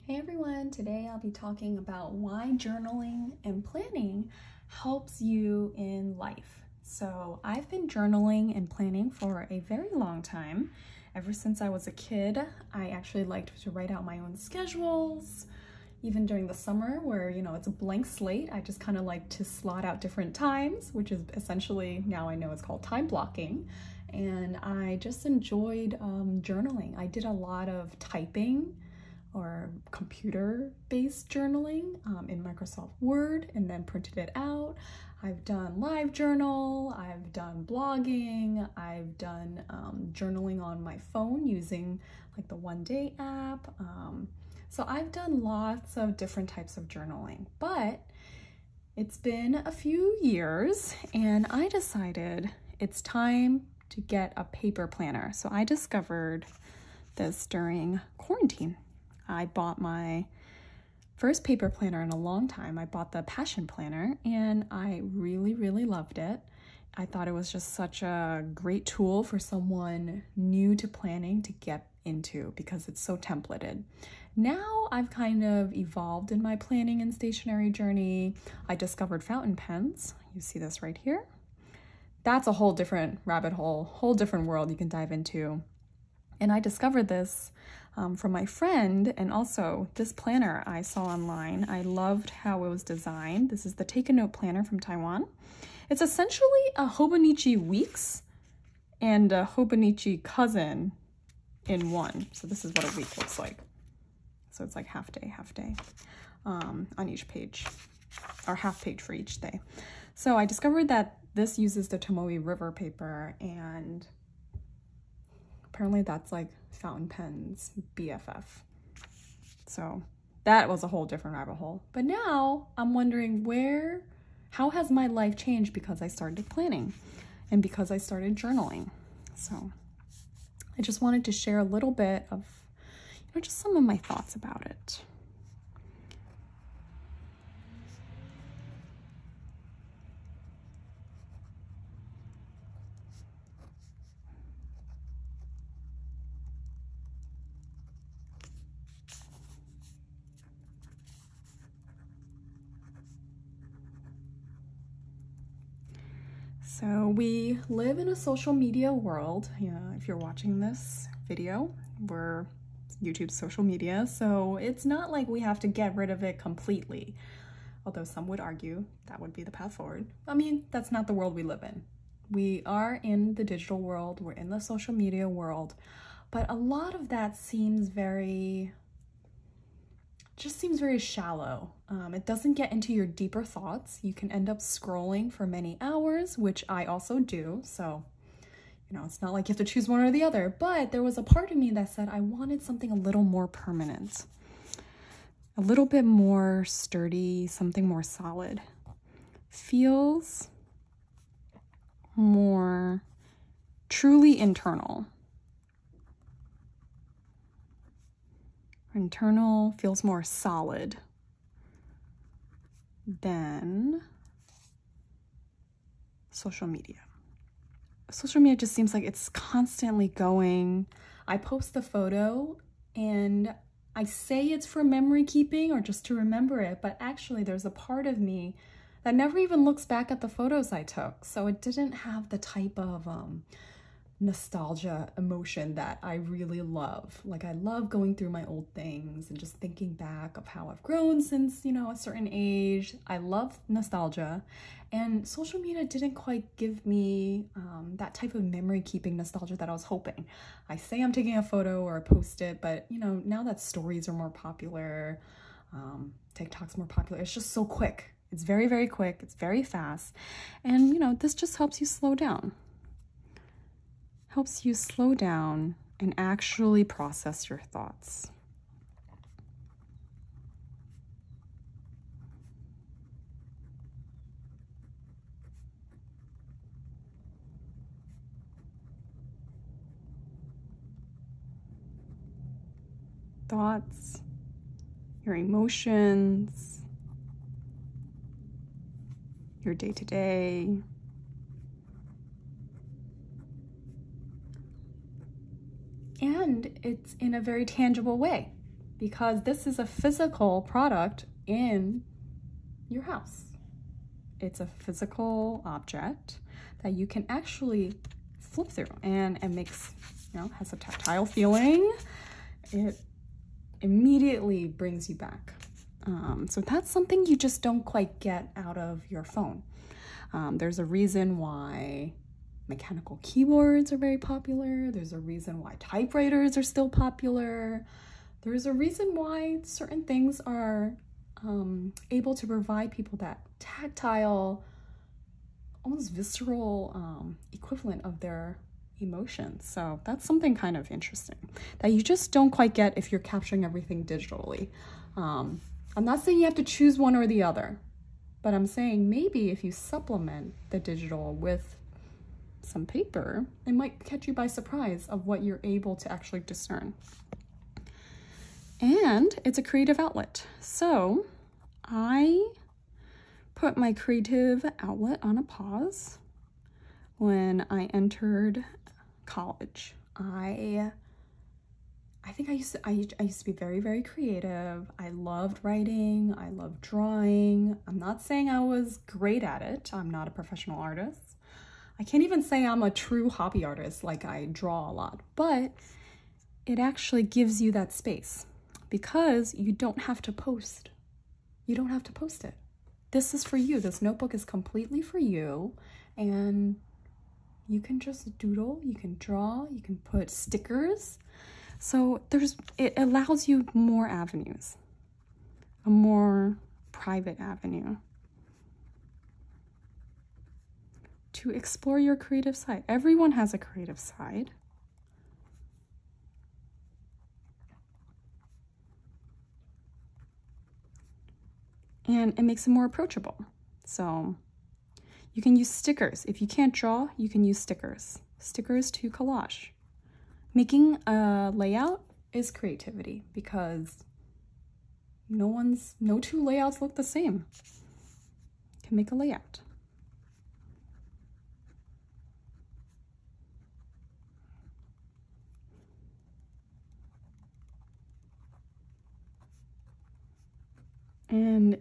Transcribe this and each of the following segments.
Hey everyone, today I'll be talking about why journaling and planning helps you in life. So I've been journaling and planning for a very long time. Ever since I was a kid, I actually liked to write out my own schedules. Even during the summer where, it's a blank slate, I just kind of like to slot out different times, which is essentially, now I know it's called time blocking. And I just enjoyed journaling. I did a lot of typing or computer-based journaling in Microsoft Word and then printed it out. I've done live journal, I've done blogging, I've done journaling on my phone using like the One Day app. So I've done lots of different types of journaling, but it's been a few years and I decided it's time to get a paper planner. So I discovered this during quarantine. I bought my first paper planner in a long time. I bought the Passion Planner and I really, really loved it. I thought it was just such a great tool for someone new to planning to get into because it's so templated. Now I've kind of evolved in my planning and stationery journey. I discovered fountain pens. You see this right here. That's a whole different rabbit hole, whole different world you can dive into. And I discovered this from my friend, and also this planner I saw online. I loved how it was designed. This is the Take a Note planner from Taiwan. It's essentially a Hobonichi Weeks and a Hobonichi cousin in one. So this is what a week looks like. So it's like half day on each page, or half page for each day. So I discovered that this uses the Tomoe River paper, and apparently that's like fountain pens BFF. So that was a whole different rabbit hole. But now I'm wondering how has my life changed because I started planning and because I started journaling. So I just wanted to share a little bit of, just some of my thoughts about it. So we live in a social media world. If you're watching this video, we're YouTube's social media, so it's not like we have to get rid of it completely. Although some would argue that would be the path forward. I mean, that's not the world we live in. We are in the digital world, we're in the social media world, but a lot of that seems very shallow. It doesn't get into your deeper thoughts. You can end up scrolling for many hours, which I also do. So, it's not like you have to choose one or the other, but there was a part of me that said I wanted something a little more permanent, a little bit more sturdy, something more solid. Feels more truly internal. Internal feels more solid than social media. Social media just seems like it's constantly going. I post the photo and I say it's for memory keeping or just to remember it, but actually there's a part of me that never even looks back at the photos I took. So it didn't have the type of nostalgia emotion that I really love. Like I love going through my old things and just thinking back of how I've grown since, a certain age. I love nostalgia, and social media didn't quite give me that type of memory keeping nostalgia that I was hoping. I say I'm taking a photo or I post it, but now that stories are more popular, TikTok's more popular, it's just so quick. It's very, very quick. It's very fast. And this just helps you slow down. Helps you slow down and actually process your thoughts. Thoughts, your emotions, your day-to-day. And it's in a very tangible way. because this is a physical product in your house. It's a physical object that you can actually flip through, and it makes, has a tactile feeling. It immediately brings you back. So that's something you just don't quite get out of your phone. There's a reason why mechanical keyboards are very popular. There's a reason why typewriters are still popular. There's a reason why certain things are able to provide people that tactile, almost visceral equivalent of their emotions. So that's something kind of interesting that you just don't quite get if you're capturing everything digitally. I'm not saying you have to choose one or the other, but I'm saying maybe if you supplement the digital with some paper, it might catch you by surprise of what you're able to actually discern. And it's a creative outlet. So I put my creative outlet on a pause when I entered college. I think I used to be very, very creative. I loved writing. I loved drawing. I'm not saying I was great at it. I'm not a professional artist. I can't even say I'm a true hobby artist, like I draw a lot, but it actually gives you that space because you don't have to post. You don't have to post it. This is for you. This notebook is completely for you, and you can just doodle, you can draw, you can put stickers. So it allows you more avenues, a more private avenue to explore your creative side. Everyone has a creative side. And it makes it more approachable. So you can use stickers. If you can't draw, you can use stickers. Stickers to collage. Making a layout is creativity because no two layouts look the same. You can make a layout. And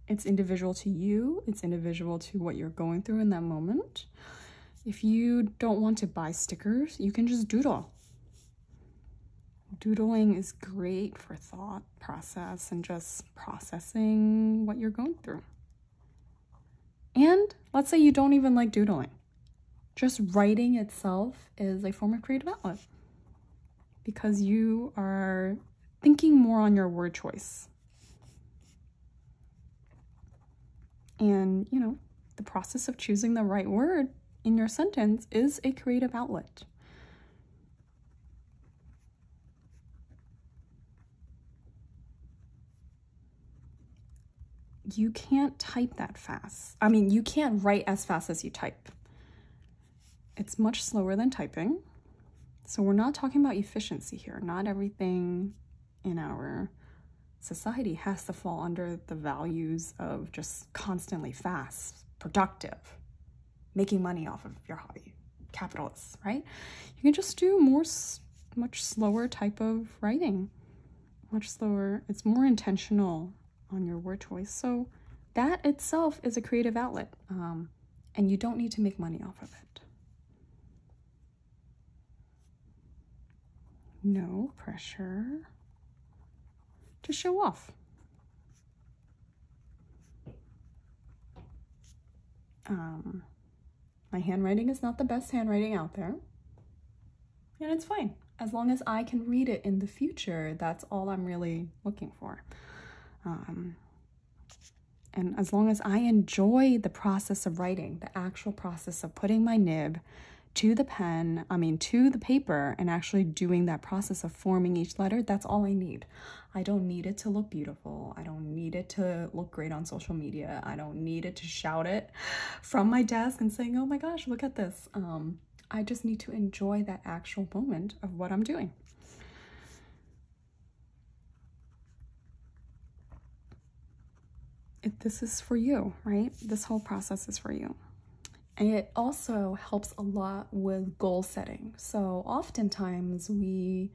it's individual to you. It's individual to what you're going through in that moment. If you don't want to buy stickers, you can just doodle. Doodling is great for thought process and just processing what you're going through. And let's say you don't even like doodling. Just writing itself is a form of creative outlet because you are thinking more on your word choice. And, the process of choosing the right word in your sentence is a creative outlet. You can't type that fast. I mean, you can't write as fast as you type. It's much slower than typing. So we're not talking about efficiency here. Not everything in our society has to fall under the values of just constantly fast, productive, making money off of your hobby, capitalists, right? You can just do much slower type of writing, much slower. It's more intentional on your word choice. So that itself is a creative outlet, and you don't need to make money off of it. No pressure to show off. My handwriting is not the best handwriting out there, and it's fine. As long as I can read it in the future, that's all I'm really looking for. And as long as I enjoy the process of writing, the actual process of putting my nib to the to the paper and actually doing that process of forming each letter, that's all I need. I don't need it to look beautiful. I don't need it to look great on social media. I don't need it to shout it from my desk and saying, oh my gosh, look at this. I just need to enjoy that actual moment of what I'm doing. This is for you, right? This whole process is for you. And it also helps a lot with goal setting. So oftentimes we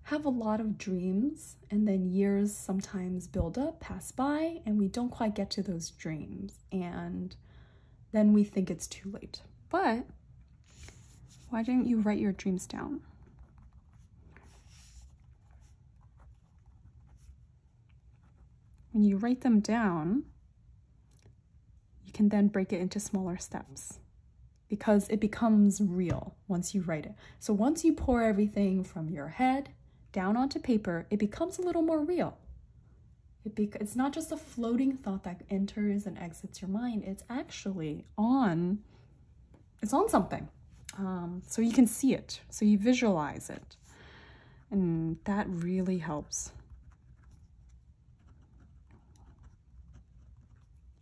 have a lot of dreams, and then years sometimes build up, pass by, and we don't quite get to those dreams, and then we think it's too late. But why didn't you write your dreams down? When you write them down, you can then break it into smaller steps, because it becomes real once you write it. So once you pour everything from your head down onto paper, it becomes a little more real. It's not just a floating thought that enters and exits your mind. It's actually on something. So you can see it, so you visualize it. And that really helps.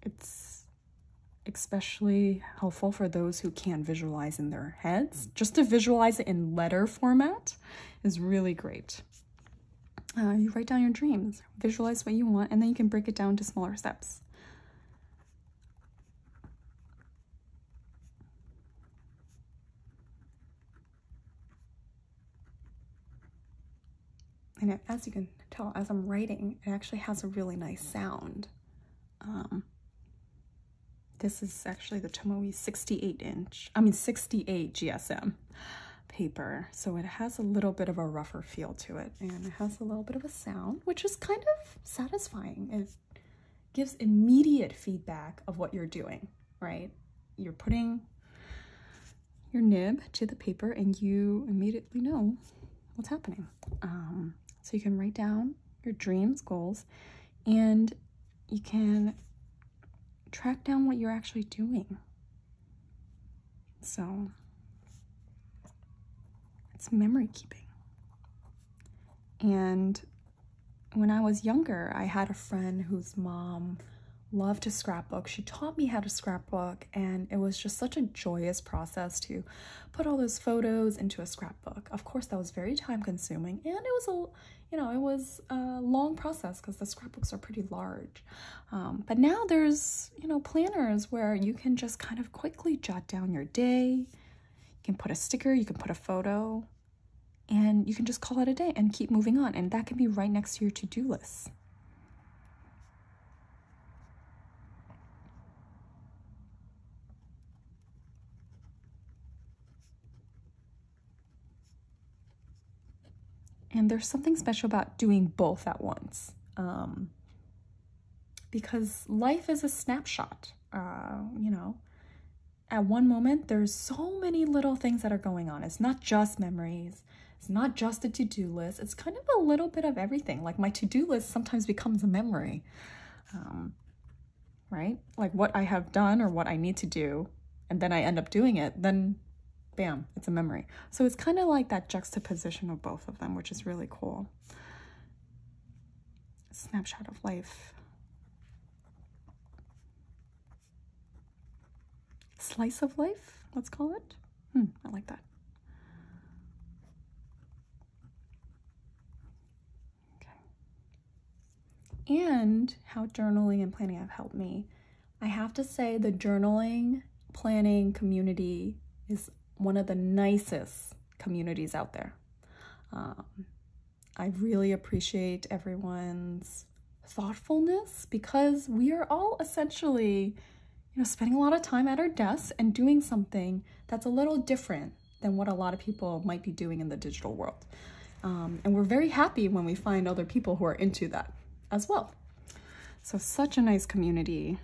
It's especially helpful for those who can't visualize in their heads. Just to visualize it in letter format is really great. You write down your dreams, visualize what you want, and then you can break it down to smaller steps. And as you can tell, as I'm writing, it actually has a really nice sound. This is actually the Tomoe 68 GSM paper. So it has a little bit of a rougher feel to it, and it has a little bit of a sound, which is kind of satisfying. It gives immediate feedback of what you're doing, right? You're putting your nib to the paper and you immediately know what's happening. So you can write down your dreams, goals, and you can track down what you're actually doing. So it's memory keeping. And when I was younger, I had a friend whose mom loved to scrapbook. She taught me how to scrapbook, and it was just such a joyous process to put all those photos into a scrapbook. Of course, that was very time consuming, and it was a long process because the scrapbooks are pretty large. But now there's, planners where you can just kind of quickly jot down your day. You can put a sticker, you can put a photo, and you can just call it a day and keep moving on. And that can be right next to your to-do list. And there's something special about doing both at once, because life is a snapshot. At one moment, there's so many little things that are going on. It's not just memories. It's not just a to-do list. It's kind of a little bit of everything. Like my to-do list sometimes becomes a memory, right? Like what I have done or what I need to do, and then I end up doing it, then bam, it's a memory. So it's kind of like that juxtaposition of both of them, which is really cool. Snapshot of life. Slice of life, let's call it. I like that. Okay. And how journaling and planning have helped me. I have to say the journaling planning community is one of the nicest communities out there. I really appreciate everyone's thoughtfulness, because we are all essentially, spending a lot of time at our desks and doing something that's a little different than what a lot of people might be doing in the digital world. And we're very happy when we find other people who are into that as well. So such a nice community.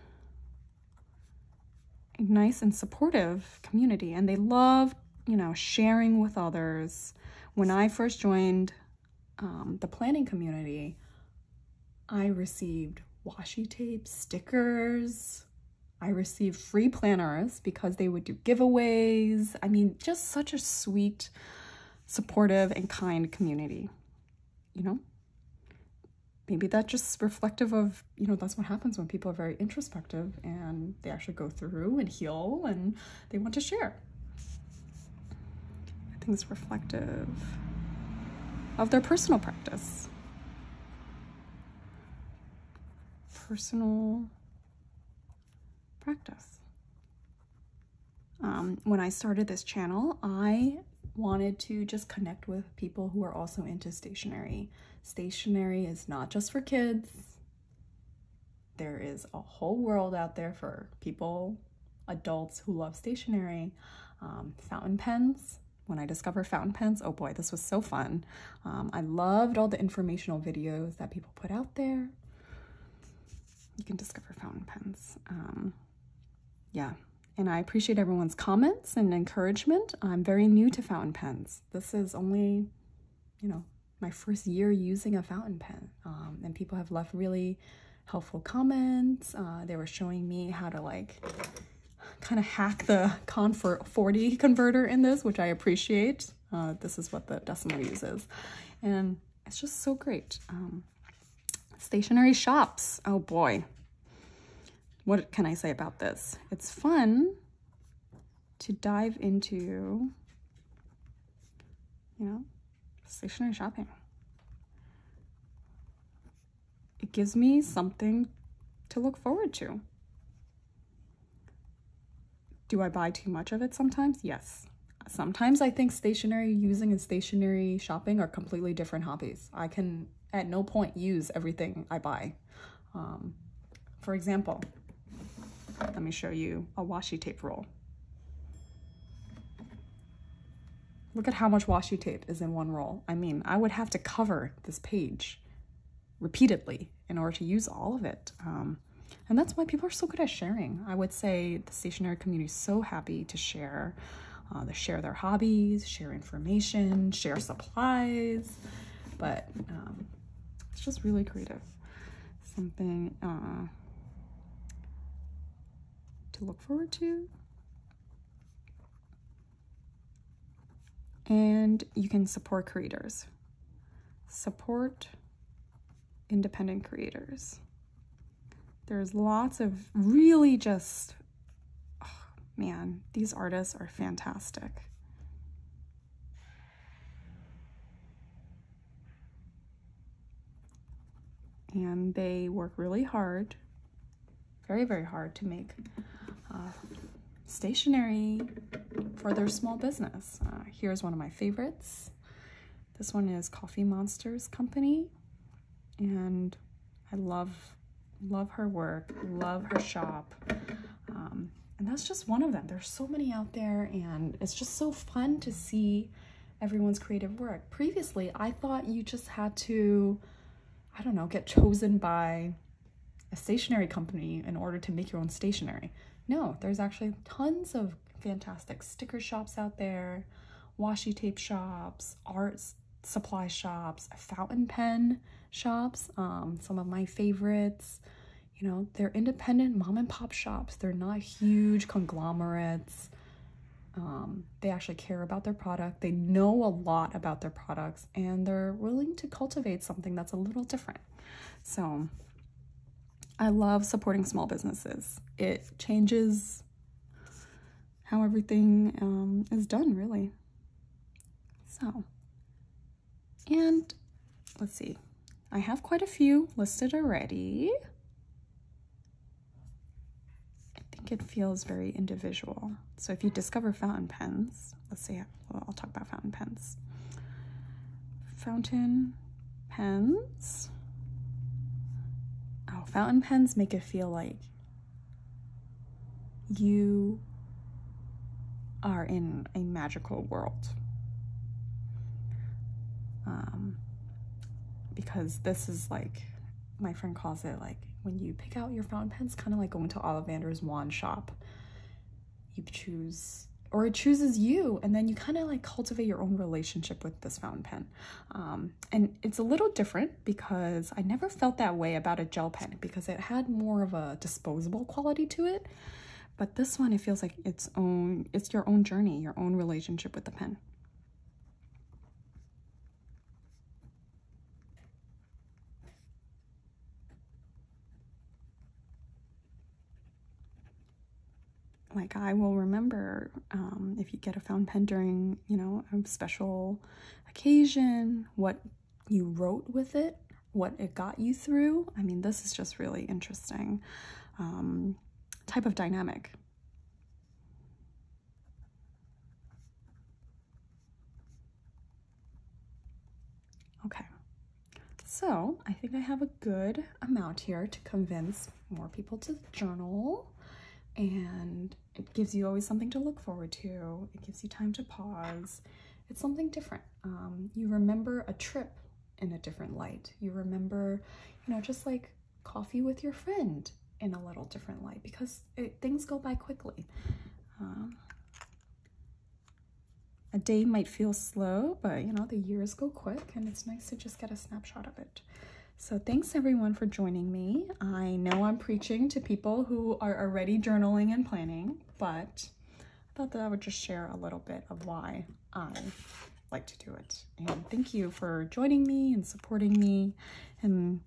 Nice and supportive community, and they love sharing with others. When I first joined the planning community, I received washi tape, stickers, I received free planners because they would do giveaways. I mean, just such a sweet, supportive, and kind community. Maybe that's just reflective of, that's what happens when people are very introspective and they actually go through and heal and they want to share. I think it's reflective of their personal practice. Personal practice. When I started this channel, I wanted to just connect with people who are also into stationery. Stationery is not just for kids. There is a whole world out there for people, adults who love stationery. Fountain pens. When I discovered fountain pens, oh boy, this was so fun. I loved all the informational videos that people put out there. You can discover fountain pens. Yeah, and I appreciate everyone's comments and encouragement. I'm very new to fountain pens. This is only, my first year using a fountain pen. And people have left really helpful comments. They were showing me how to kind of hack the Convert 40 converter in this, which I appreciate. This is what the decimal uses. And it's just so great. Stationery shops. Oh boy. What can I say about this? It's fun to dive into, stationery shopping. It gives me something to look forward to. Do I buy too much of it sometimes? Yes. Sometimes I think stationery using and stationery shopping are completely different hobbies. I can at no point use everything I buy. For example, let me show you a washi tape roll. Look at how much washi tape is in one roll. I mean, I would have to cover this page repeatedly in order to use all of it. And that's why people are so good at sharing. I would say the stationery community is so happy to share. They share their hobbies, share information, share supplies, but it's just really creative. Something to look forward to. And you can support creators. Support independent creators. There's lots of really just, oh man, these artists are fantastic. And they work really hard, very, very hard to make stationery for their small business. Here's one of my favorites. This one is Coffee Monsters Company, and I love her work, love her shop, and that's just one of them. There's so many out there, and it's just so fun to see everyone's creative work. Previously, I thought you just had to, I don't know, get chosen by a stationery company in order to make your own stationery. No, there's actually tons of fantastic sticker shops out there, washi tape shops, art supply shops, fountain pen shops, some of my favorites. They're independent mom and pop shops. They're not huge conglomerates. They actually care about their product. They know a lot about their products, and they're willing to cultivate something that's a little different. So I love supporting small businesses. It changes how everything is done, really. So, and let's see. I have quite a few listed already. I think it feels very individual. So if you discover fountain pens, let's say, well, I'll talk about fountain pens. Fountain pens. Oh, fountain pens make it feel like you are in a magical world. Because this is like, my friend calls it like, when you pick out your fountain pens, kind of like going to Ollivander's wand shop. You choose, or it chooses you, and then you kind of like cultivate your own relationship with this fountain pen. And it's a little different because I never felt that way about a gel pen because it had more of a disposable quality to it. But this one, it feels like it's your own journey, your own relationship with the pen. Like, I will remember if you get a fountain pen during, a special occasion, what you wrote with it, what it got you through. I mean, this is just really interesting type of dynamic. So I think I have a good amount here to convince more people to journal, and it gives you always something to look forward to. It gives you time to pause. It's something different. You remember a trip in a different light. You remember, just like coffee with your friend in a little different light, because things go by quickly. A day might feel slow, but the years go quick, and it's nice to just get a snapshot of it. So thanks everyone for joining me. I know I'm preaching to people who are already journaling and planning, but I thought that I would just share a little bit of why I like to do it. And thank you for joining me and supporting me and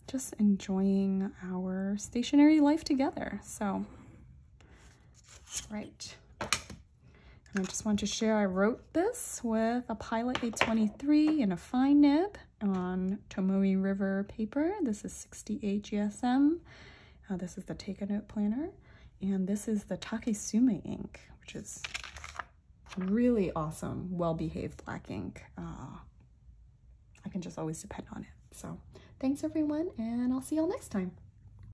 just enjoying our stationary life together. So, right. And I just want to share, I wrote this with a Pilot 823 and a fine nib on Tomoe River paper. This is 68 GSM. This is the Take a Note planner. And this is the Takesume ink, which is really awesome, well-behaved black ink. I can just always depend on it. So thanks everyone, and I'll see y'all next time.